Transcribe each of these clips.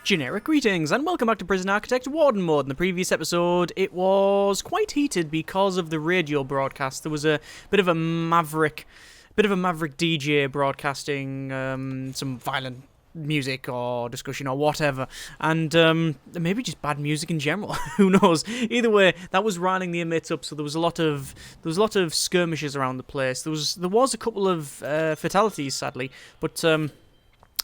Generic greetings and welcome back to Prison Architect Warden Mode. In the previous episode, it was quite heated because of the radio broadcast. There was a bit of a maverick DJ broadcasting some violent music or discussion or whatever, and maybe just bad music in general. Who knows? Either way, that was riling the inmates up. So there was a lot of skirmishes around the place. There was a couple of fatalities, sadly, but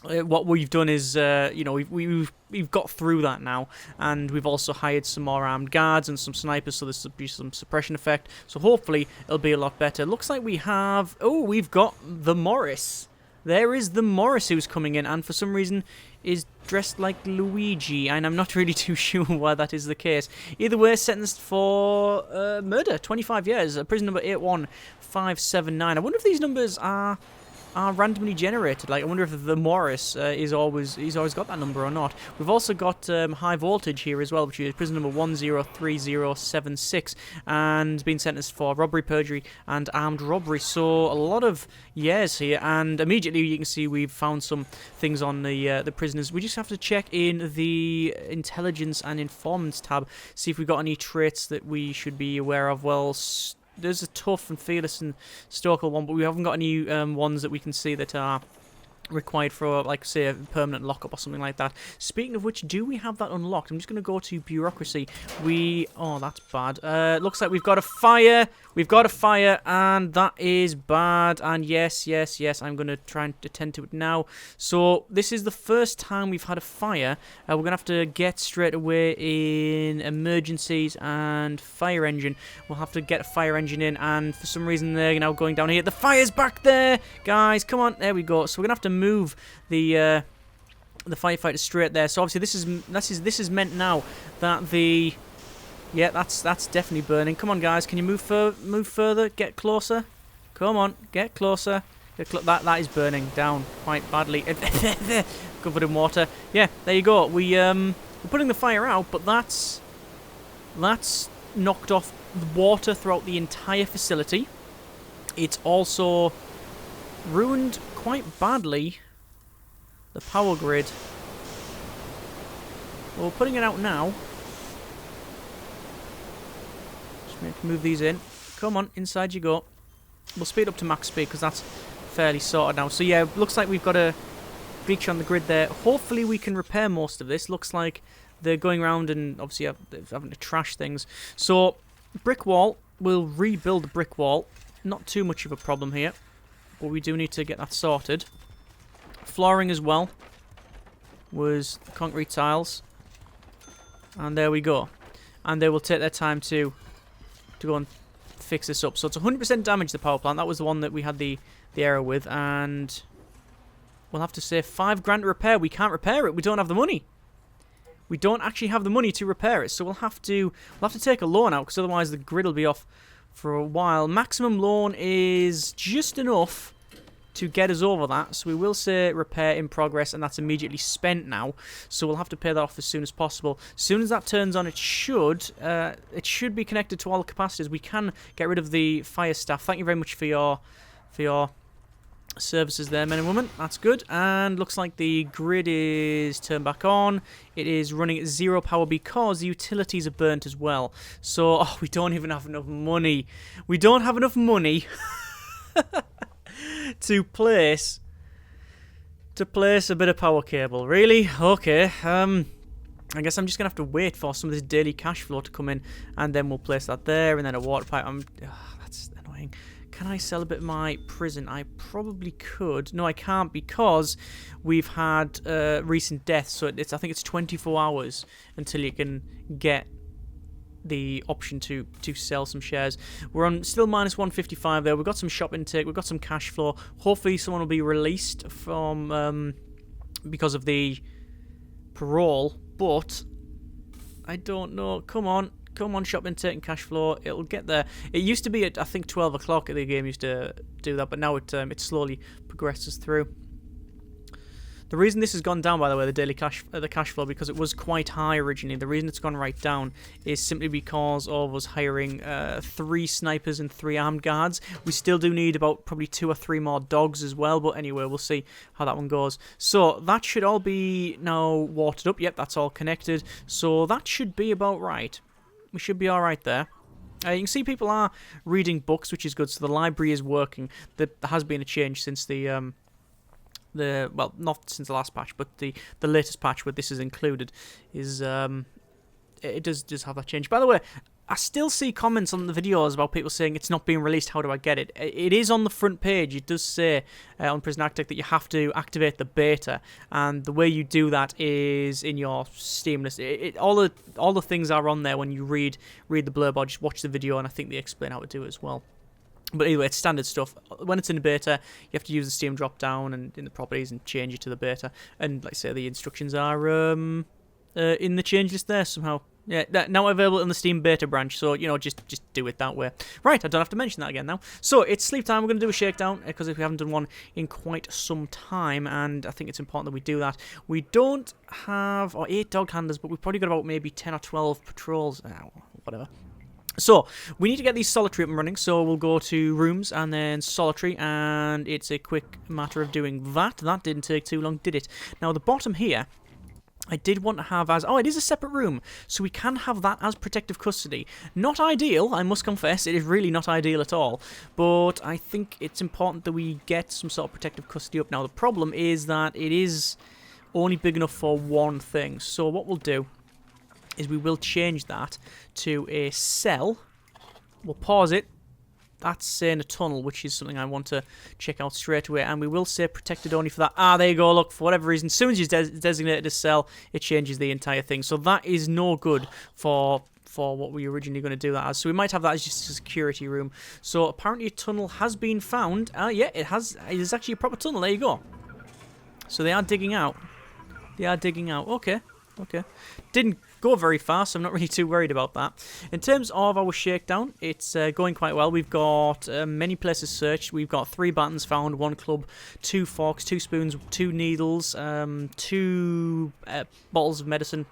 what we've done is, we've got through that now, and we've also hired some more armed guards and some snipers, so this will be some suppression effect. So hopefully it'll be a lot better. Looks like we've got the Morris. There is the Morris who's coming in, and for some reason is dressed like Luigi, and I'm not really too sure why that is the case. Either way, sentenced for murder, 25 years, prison number 81579. I wonder if these numbers are randomly generated. Like, I wonder if the Morris he's always got that number or not. We've also got high voltage here as well, which is prison number 103076, and been sentenced for robbery, perjury, and armed robbery. So a lot of years here, and immediately you can see we've found some things on the prisoners. We just have to check in the intelligence and informants tab, see if we've got any traits that we should be aware of. Well, there's a tough and fearless and stoical one, but we haven't got any ones that we can see that are required for, like, say, a permanent lockup or something like that. Speaking of which, do we have that unlocked? I'm just going to go to bureaucracy. Oh, that's bad. Looks like we've got a fire. We've got a fire, and that is bad. And yes, I'm going to try and attend to it now. So this is the first time we've had a fire. We're going to have to get straight away in emergencies and fire engine. We'll have to get a fire engine in, and for some reason they're now going down here. The fire's back there, guys. Come on, there we go. So we're going to have to move the firefighters straight there. So obviously this is meant now that the... Yeah, that's definitely burning. Come on, guys. Can you move further? Get closer. Come on, get closer. That is burning down quite badly. Covered in water. Yeah, there you go. We're putting the fire out, but that's knocked off the water throughout the entire facility. It's also ruined quite badly the power grid. Well, we're putting it out now. Move these in. Come on, inside you go. We'll speed up to max speed because that's fairly sorted now. So yeah, looks like we've got a breach on the grid there. Hopefully we can repair most of this. Looks like they're going around and obviously having to trash things. So brick wall, we'll rebuild the brick wall. Not too much of a problem here, but we do need to get that sorted. Flooring as well was concrete tiles, and there we go. And they will take their time to go and fix this up. So it's 100% damage, the power plant. That was the one that we had the error with, and we'll have to save $5,000 to repair. We can't repair it. We don't have the money. We don't actually have the money to repair it, so we'll have to take a loan out, because otherwise the grid will be off for a while. Maximum loan is just enough to get us over that, so we will say repair in progress, and that's immediately spent now, so we'll have to pay that off as soon as possible. As soon as that turns on, it should be connected to all the capacitors. We can get rid of the fire staff. Thank you very much for your services there, men and women. That's good. And looks like the grid is turned back on. It is running at 0 power because the utilities are burnt as well. So we don't even have enough money. We don't have enough money to place a bit of power cable. Really? Okay. I guess I'm just gonna have to wait for some of this daily cash flow to come in, and then we'll place that there, and then a water pipe. That's annoying. Can I sell a bit of my prison? I probably could. No, I can't, because we've had recent deaths. So I think it's 24 hours until you can get the option to sell some shares. We're on still minus 155 there. We've got some shop intake, we've got some cash flow. Hopefully someone will be released from because of the parole, but I don't know. Come on, shop intake and cash flow. It'll get there. It used to be at, I think, 12 o'clock. The game used to do that, but now it slowly progresses through. The reason this has gone down, by the way, the cash flow, because it was quite high originally. The reason it's gone right down is simply because of us hiring 3 snipers and 3 armed guards. We still do need about probably 2 or 3 more dogs as well, but anyway, we'll see how that one goes. So that should all be now watered up. Yep, that's all connected. So that should be about right. We should be all right there. You can see people are reading books, which is good. So the library is working. There has been a change since well, not since the last patch, but the latest patch where this is included is it does have that change. By the way, I still see comments on the videos about people saying it's not being released. How do I get it? It is on the front page. It does say on Prison Architect that you have to activate the beta, and the way you do that is in your Steam list. All the things are on there when you read the blurb or just watch the video, and I think they explain how to do it as well. But anyway, it's standard stuff. When it's in the beta, you have to use the Steam drop down and in the properties and change it to the beta. And like I say, the instructions are in the change list there somehow. Yeah, now available in the Steam beta branch, so, you know, just do it that way. Right, I don't have to mention that again now. So, it's sleep time. We're going to do a shakedown, because we haven't done one in quite some time, and I think it's important that we do that. We don't have 8 dog handlers, but we've probably got about maybe 10 or 12 patrols. Whatever. So, we need to get these solitary up and running, so we'll go to rooms and then solitary, and it's a quick matter of doing that. That didn't take too long, did it? Now, the bottom here, I did want to have as... Oh, it is a separate room, so we can have that as protective custody. Not ideal, I must confess. It is really not ideal at all. But I think it's important that we get some sort of protective custody up. Now, the problem is that it is only big enough for one thing. So what we'll do is we will change that to a cell. We'll pause it. That's saying a tunnel, which is something I want to check out straight away. And we will say protected only for that. Ah, there you go. Look, for whatever reason, as soon as you designate it as cell, it changes the entire thing. So that is no good for what we originally going to do that as. So we might have that as just a security room. So apparently a tunnel has been found. Yeah, it has. It is actually a proper tunnel. There you go. So they are digging out. They are digging out. Okay. Okay. Didn't go very fast, so I'm not really too worried about that. In terms of our shakedown, it's going quite well. We've got many places searched. We've got 3 buttons found, 1 club, 2 forks, 2 spoons, 2 needles, 2 bottles of medicine,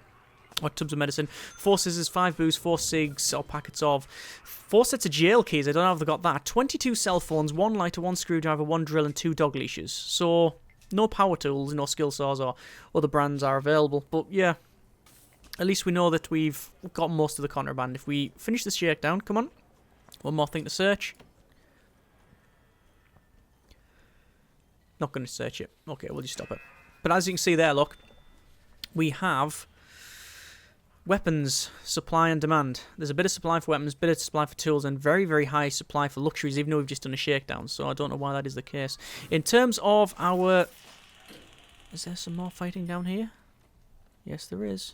or tubs of medicine, 4 scissors, 5 booze, 4 cigs, or packets of, 4 sets of jail keys. I don't know if they got that. 22 cell phones, 1 lighter, 1 screwdriver, 1 drill, and 2 dog leashes. So no power tools, no skill saws or other brands are available. But yeah, at least we know that we've got most of the contraband. If we finish the shakedown, come on. One more thing to search. Not going to search it. Okay, we'll just stop it. But as you can see there, look, we have weapons, supply and demand. There's a bit of supply for weapons, bit of supply for tools, and very, very high supply for luxuries, even though we've just done a shakedown. So I don't know why that is the case. In terms of our... Is there some more fighting down here? Yes, there is.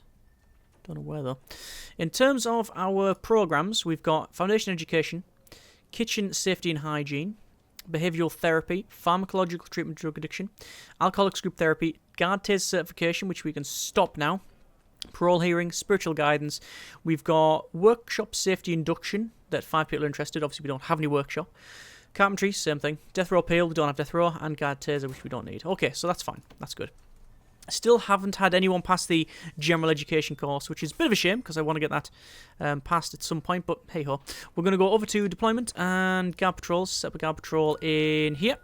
Don't know where, though. In terms of our programs, we've got foundation education, kitchen safety and hygiene, behavioral therapy, pharmacological treatment, drug addiction, alcoholics group therapy, guard taser certification, which we can stop now, parole hearing, spiritual guidance. We've got workshop safety induction that 5 people are interested. Obviously, we don't have any workshop. Carpentry, same thing. Death row appeal, we don't have death row. And guard taser, which we don't need. Okay, so that's fine. That's good. Still haven't had anyone pass the general education course, which is a bit of a shame because I want to get that passed at some point. But hey ho. We're going to go over to deployment and guard patrols. Set up a guard patrol in here.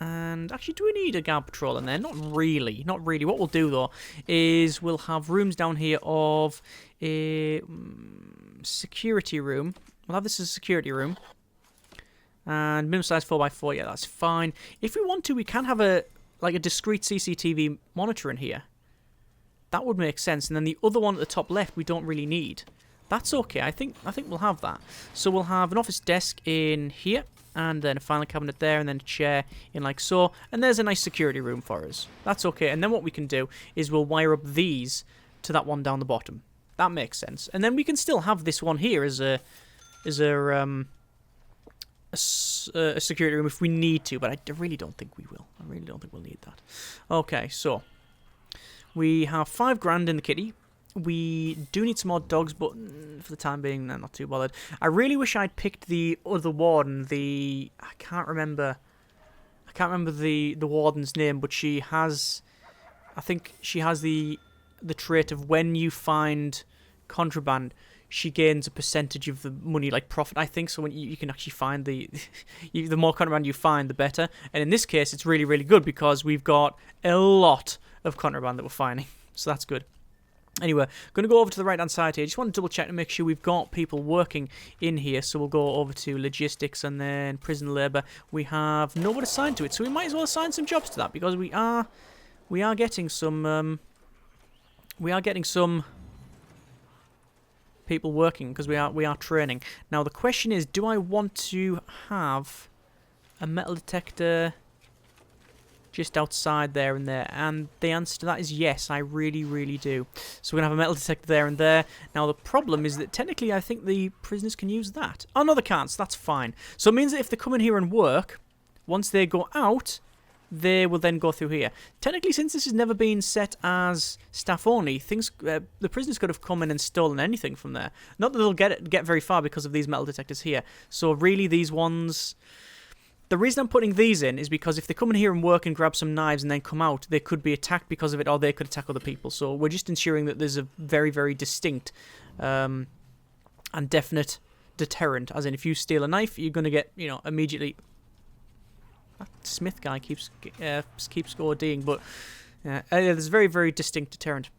And actually, do we need a guard patrol in there? Not really. Not really. What we'll do, though, is we'll have rooms down here of a security room. We'll have this as a security room. And minimum size 4x4. Yeah, that's fine. If we want to, we can have a discrete CCTV monitor in here. That would make sense. And then the other one at the top left, we don't really need. That's okay. I think we'll have that. So we'll have an office desk in here. And then a filing cabinet there, and then a chair in like so. And there's a nice security room for us. That's okay. And then what we can do is we'll wire up these to that one down the bottom. That makes sense. And then we can still have this one here as a security room if we need to. But I really don't think we will. I really don't think we'll need that. Okay, so we have $5,000 in the kitty. We do need some more dogs, but for the time being, I'm not too bothered. I really wish I'd picked the other warden. I can't remember the warden's name, but she has I think she has the trait of when you find contraband, she gains a percentage of the money, like profit, I think. So when you can actually find the more contraband you find, the better. And in this case, it's really, really good because we've got a lot of contraband that we're finding. So that's good. Anyway, going to go over to the right-hand side here. Just want to double-check to make sure we've got people working in here. So we'll go over to logistics and then prison labour. We have nobody assigned to it, so we might as well assign some jobs to that because we are getting some people working because we are training. Now the question is, do I want to have a metal detector just outside there and there? And the answer to that is yes, I really, really do. So we're going to have a metal detector there and there. Now the problem is that technically I think the prisoners can use that. Oh no, they can't, so that's fine. So it means that if they come in here and work, once they go out, they will then go through here. Technically, since this has never been set as staff only, the prisoners could have come in and stolen anything from there. Not that they'll get very far because of these metal detectors here. So really, these ones, the reason I'm putting these in is because if they come in here and work and grab some knives and then come out, they could be attacked because of it, or they could attack other people. So we're just ensuring that there's a very, very distinct and definite deterrent. As in, if you steal a knife, you're going to get, immediately. That Smith guy keeps ODing, but there's a very, very distinct deterrent.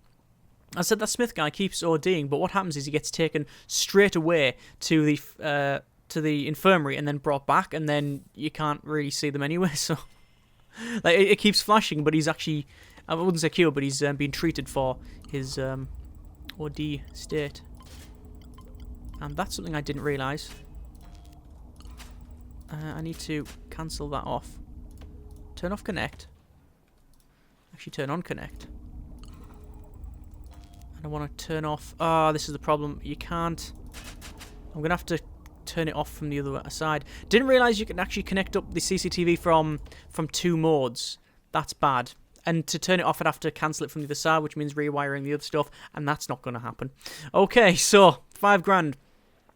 I said that Smith guy keeps ODing, but what happens is he gets taken straight away to the infirmary and then brought back, and then you can't really see them anyway. So, like, it keeps flashing, but he's actually, I wouldn't say cured, but he's been treated for his OD state, and that's something I didn't realise. I need to cancel that off. Turn off connect. Actually, turn on connect. And I want to turn off. This is the problem. You can't. I'm gonna have to turn it off from the other side. Didn't realise you can actually connect up the CCTV from two modes. That's bad. And to turn it off, I'd have to cancel it from the other side, which means rewiring the other stuff, and that's not going to happen. Okay, so $5,000.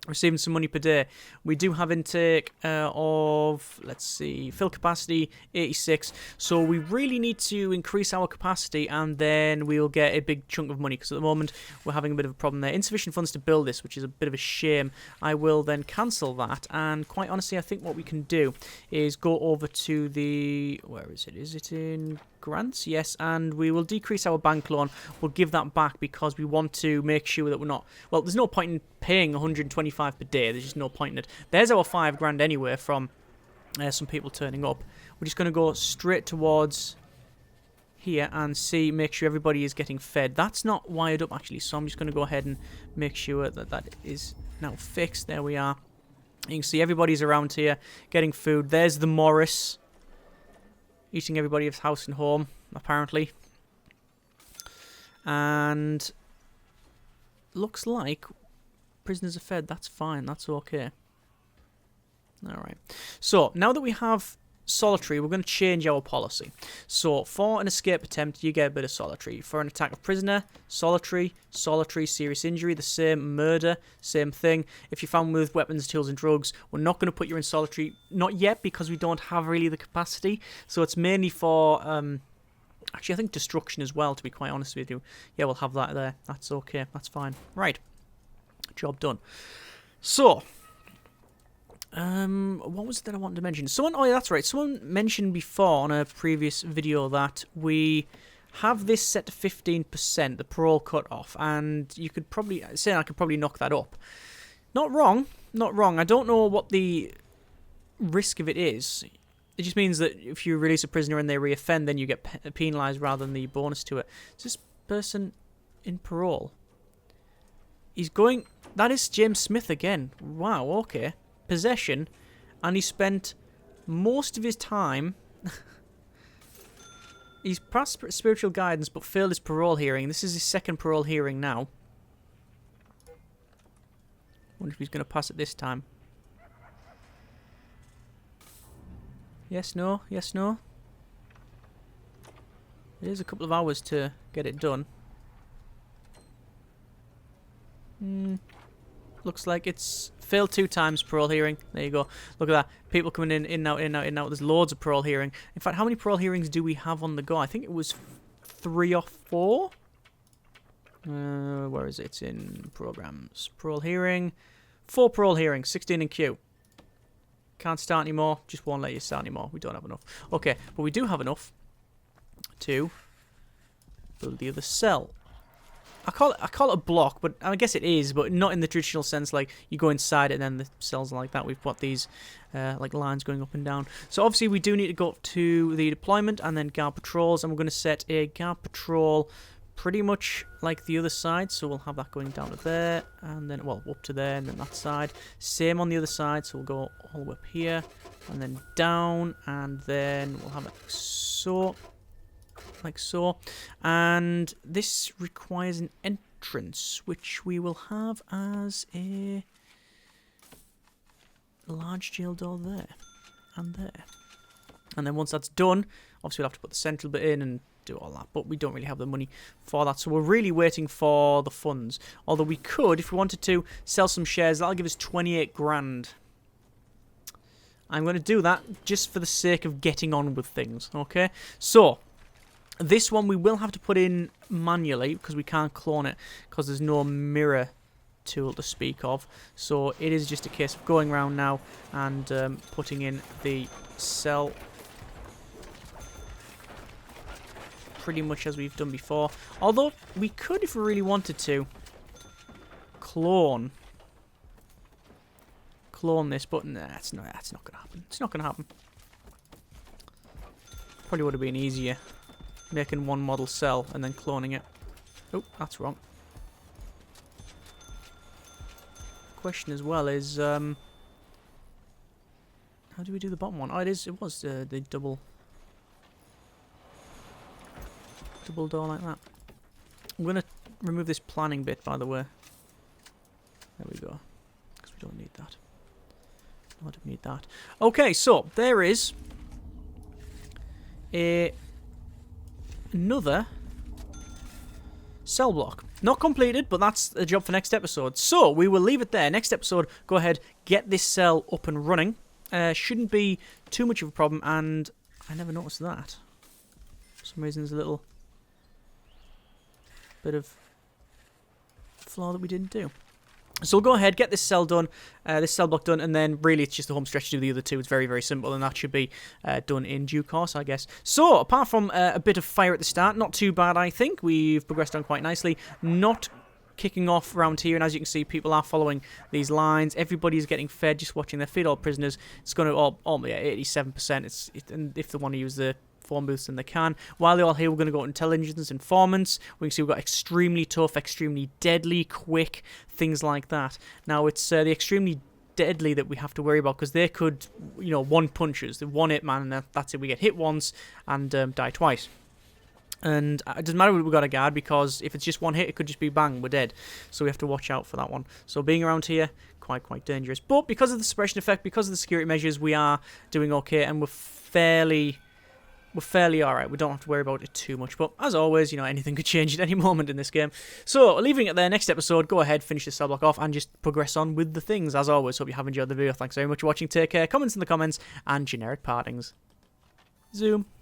Receiving some money per day. We do have intake of, let's see, fill capacity 86. So we really need to increase our capacity, and then we'll get a big chunk of money, because at the moment we're having a bit of a problem there. Insufficient funds to build this, which is a bit of a shame. I will then cancel that, and quite honestly, I think what we can do is go over to the, where is it? Is it in grants? Yes, and we will decrease our bank loan. We'll give that back because we want to make sure that we're not, well, there's no point in paying 125 per day. There's just no point in it. There's our $5,000 anyway from some people turning up. We're just going to go straight towards here and make sure everybody is getting fed. That's not wired up actually, so I'm just going to go ahead and make sure that that is now fixed. There we are. You can see everybody's around here getting food. There's the Morris eating everybody's house and home, apparently. And looks like prisoners are fed. That's fine. That's okay. Alright. So, now that we have solitary, we're going to change our policy. So, for an escape attempt, you get a bit of solitary. For an attack of prisoner, solitary, serious injury, the same, murder, same thing. If you're found with weapons, tools, and drugs, we're not going to put you in solitary. Not yet, because we don't have really the capacity. So, it's mainly for, actually, I think destruction as well, to be quite honest with you. Yeah, we'll have that there. That's okay. That's fine. Right. Job done. So, what was it that I wanted to mention? Oh yeah, that's right. Someone mentioned before on a previous video that we have this set to 15%, the parole cut off, and you could probably say I could probably knock that up. Not wrong, not wrong. I don't know what the risk of it is. It just means that if you release a prisoner and they reoffend, then you get penalised rather than the bonus to it. Is this person in parole? He's going. That is James Smith again. Wow. Okay. Possession, and he spent most of his time. He's passed spiritual guidance but failed his parole hearing. This is his second parole hearing now. Wonder if he's going to pass it this time. Yes, no, yes, no. It is a couple of hours to get it done. Looks like it's failed 2 times parole hearing. There you go. Look at that. People coming in and out, in and out, in and out. There's loads of parole hearing. In fact, how many parole hearings do we have on the go? I think it was 3 or 4. Where is it? It's in programs. Parole hearing. 4 parole hearings, 16 in queue. Can't start anymore. Just won't let you start anymore. We don't have enough. Okay, but we do have enough to build the other cell. I call it a block, but I guess it is, but not in the traditional sense. Like you go inside it and then the cells are like that. We've got these like lines going up and down. So obviously we do need to go to the deployment and then guard patrols, and we're going to set a guard patrol pretty much like the other side. So we'll have that going down to there, and then well up to there, and then that side. Same on the other side. So we'll go all the way up here, and then down, and then we'll have it like so, and this requires an entrance, which we will have as a large jail door there and there. And then once that's done, obviously we'll have to put the central bit in and do all that, but we don't really have the money for that, so we're really waiting for the funds. Although we could, if we wanted to, sell some shares. That'll give us 28 grand. I'm going to do that just for the sake of getting on with things, okay? So this one we will have to put in manually because we can't clone it because there's no mirror tool to speak of. So it is just a case of going around now and putting in the cell pretty much as we've done before. Although we could, if we really wanted to, clone this, but nah, that's not going to happen. It's not going to happen. Probably would have been easier making one model cell and then cloning it. Oh, that's wrong. Question as well is how do we do the bottom one? Oh, it was the double door like that. I'm gonna remove this planning bit, by the way. There we go, because we don't need that. I don't need that. Okay, so there is another cell block. Not completed, but that's a job for next episode. So we will leave it there. Next episode, go ahead, get this cell up and running. Shouldn't be too much of a problem, and I never noticed that. For some reason, there's a little bit of flaw that we didn't do. So we'll go ahead, get this cell done, this cell block done, and then really it's just a home stretch to do the other two. It's very, very simple, and that should be done in due course, I guess. So, apart from a bit of fire at the start, not too bad, I think. We've progressed on quite nicely. Not kicking off around here, and as you can see, people are following these lines. Everybody's getting fed, just watching their feed. All prisoners. It's going to, 87%. And if they want to use the phone booths, and they can. While they're all here, we're going to go to intelligence, informants. We can see we've got extremely tough, extremely deadly, quick, things like that. Now, it's the extremely deadly that we have to worry about, because they could, one punches, the one hit man, and that's it. We get hit once and die twice. And it doesn't matter what we've got a guard, because if it's just one hit, it could just be bang, we're dead. So we have to watch out for that one. So being around here, quite dangerous. But because of the suppression effect, because of the security measures, we are doing okay, and we're fairly alright. We don't have to worry about it too much. But as always, anything could change at any moment in this game. So, leaving it there. Next episode, go ahead, finish this cell block off, and just progress on with the things. As always, hope you have enjoyed the video. Thanks very much for watching. Take care. Comments in the comments, and generic partings. Zoom.